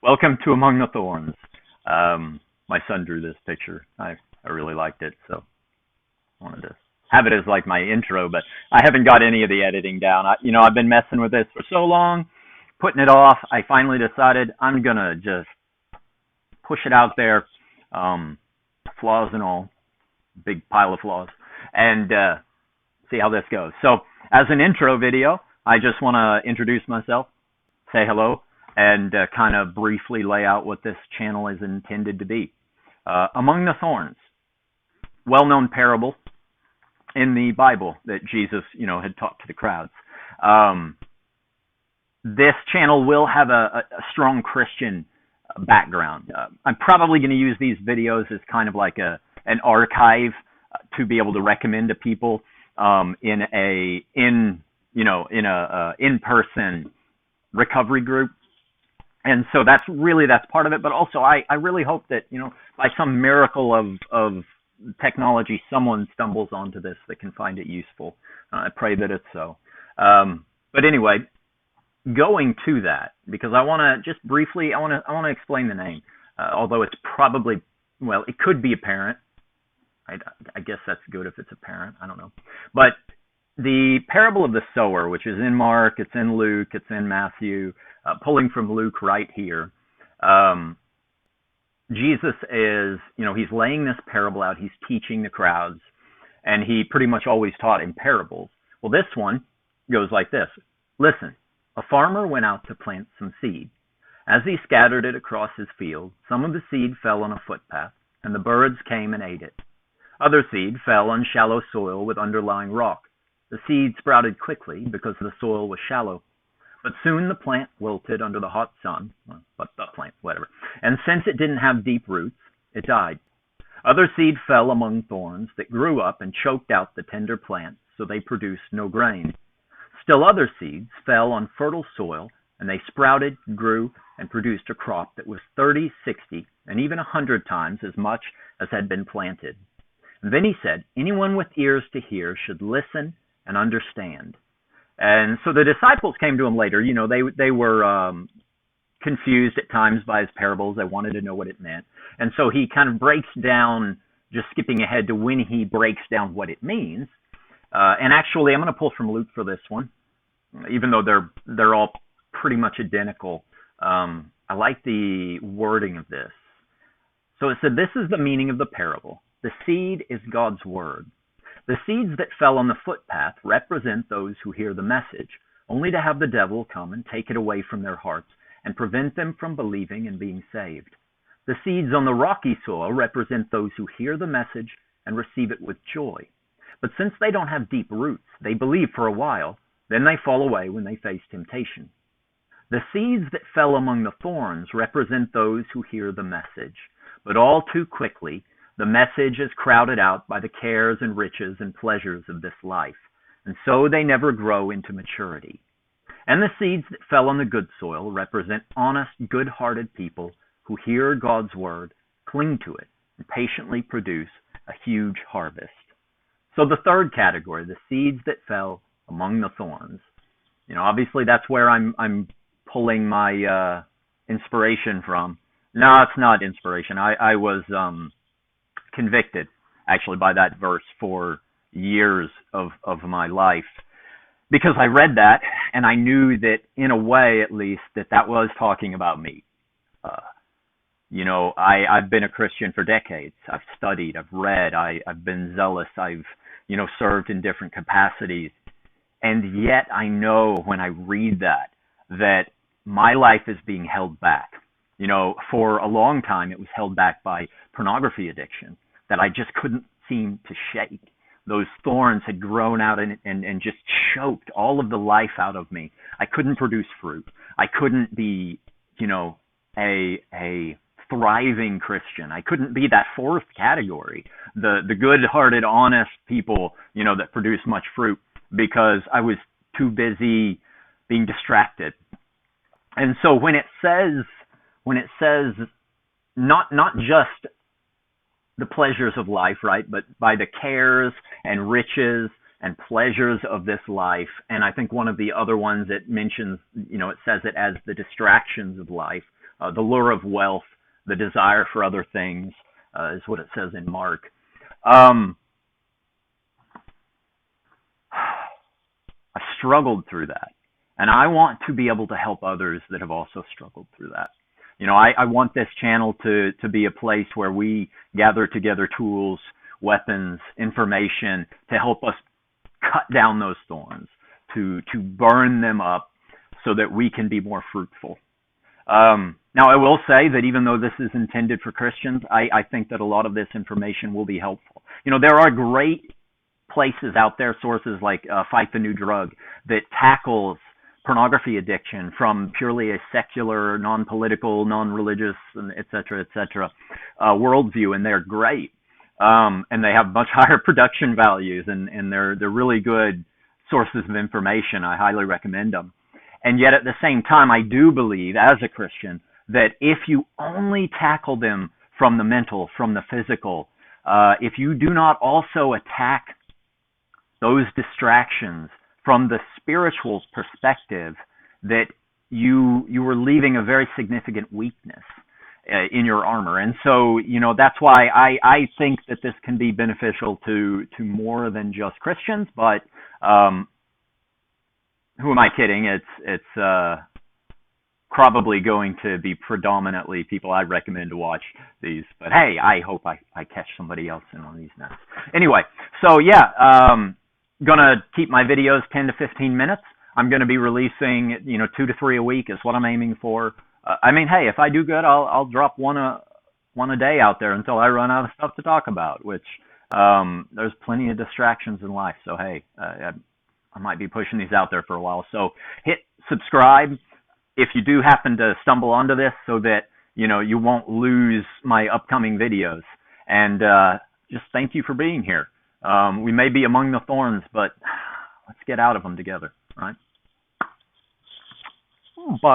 Welcome to Among the Thorns. My son drew this picture. I really liked it, so I wanted to have it as like my intro, but I haven't got any of the editing down. I've been messing with this for so long, putting it off. I finally decided I'm gonna just push it out there, flaws and all, big pile of flaws, and see how this goes. So, as an intro video, I just want to introduce myself, say hello, and kind of briefly lay out what this channel is intended to be. Among the Thorns, well-known parable in the Bible that Jesus, had taught to the crowds. This channel will have a strong Christian background. I'm probably going to use these videos as kind of like an archive to be able to recommend to people in in-person recovery group. And so that's part of it. But also, I really hope that, by some miracle of technology, someone stumbles onto this that can find it useful. I pray that it's so. But anyway, going to that, because I want to just briefly, I want to explain the name. Although it's probably, it could be apparent. I guess that's good if it's apparent. I don't know. But the parable of the sower, which is in Mark, it's in Luke, it's in Matthew, pulling from Luke right here. Jesus is, he's laying this parable out. He's teaching the crowds, and he pretty much always taught in parables. Well, this one goes like this. Listen, a farmer went out to plant some seed. As he scattered it across his field, some of the seed fell on a footpath, and the birds came and ate it. Other seed fell on shallow soil with underlying rock. The seed sprouted quickly because the soil was shallow. But soon the plant wilted under the hot sun, and since it didn't have deep roots, it died. Other seed fell among thorns that grew up and choked out the tender plant, so they produced no grain. Still other seeds fell on fertile soil, and they sprouted, grew, and produced a crop that was 30, 60, and even 100 times as much as had been planted. And then he said, anyone with ears to hear should listen and understand. And so the disciples came to him later. They were confused at times by his parables. They wanted to know what it meant. And so he kind of breaks down, just skipping ahead to when he breaks down what it means. And actually, I'm going to pull from Luke for this one, even though they're all pretty much identical. I like the wording of this. So it said, this is the meaning of the parable. The seed is God's word. The seeds that fell on the footpath represent those who hear the message, only to have the devil come and take it away from their hearts and prevent them from believing and being saved. The seeds on the rocky soil represent those who hear the message and receive it with joy. But since they don't have deep roots, they believe for a while, then they fall away when they face temptation. The seeds that fell among the thorns represent those who hear the message, but all too quickly, the message is crowded out by the cares and riches and pleasures of this life, and so they never grow into maturity. And the seeds that fell on the good soil represent honest, good-hearted people who hear God's word, cling to it, and patiently produce a huge harvest. So the third category, the seeds that fell among the thorns. Obviously that's where I'm pulling my inspiration from. No, it's not inspiration. I was convicted actually by that verse for years of my life, because I read that and I knew that in a way, at least, that was talking about me. I've been a Christian for decades. I've studied, I've read, I've been zealous, I've served in different capacities, and yet I know when I read that my life is being held back. For a long time it was held back by pornography addiction that I just couldn't seem to shake. Those thorns had grown out and just choked all of the life out of me. I couldn't produce fruit. I couldn't be, a thriving Christian. I couldn't be that fourth category, the good-hearted, honest people, that produce much fruit, because I was too busy being distracted. And so when it says not just the pleasures of life, right, but by the cares and riches and pleasures of this life. And I think one of the other ones it mentions, it says it as the distractions of life. the lure of wealth, the desire for other things, is what it says in Mark. Um, I struggled through that. And I want to be able to help others that have also struggled through that. I want this channel to be a place where we gather together tools, weapons, information to help us cut down those thorns, to burn them up so that we can be more fruitful. Now, I will say that even though this is intended for Christians, I think that a lot of this information will be helpful. There are great places out there, sources like Fight the New Drug, that tackles pornography addiction from purely a secular, non-political, non-religious, and et cetera, worldview, and they're great. And they have much higher production values, and they're really good sources of information. I highly recommend them. And yet at the same time, I do believe, as a Christian, that if you only tackle them from the mental, from the physical, if you do not also attack those distractions from the spiritual perspective, that you were leaving a very significant weakness in your armor. And so, that's why I think that this can be beneficial to more than just Christians, but who am I kidding? It's probably going to be predominantly people I'd recommend to watch these. But hey, I hope I catch somebody else in on these next. Anyway, so yeah, gonna keep my videos 10 to 15 minutes. I'm gonna be releasing 2 to 3 a week is what I'm aiming for. Hey, if I do good, I'll drop one a day out there until I run out of stuff to talk about. Which there's plenty of distractions in life. So hey, I might be pushing these out there for a while. So hit subscribe if you do happen to stumble onto this, so that you won't lose my upcoming videos. And just thank you for being here. We may be among the thorns, but let's get out of them together, right? Bye.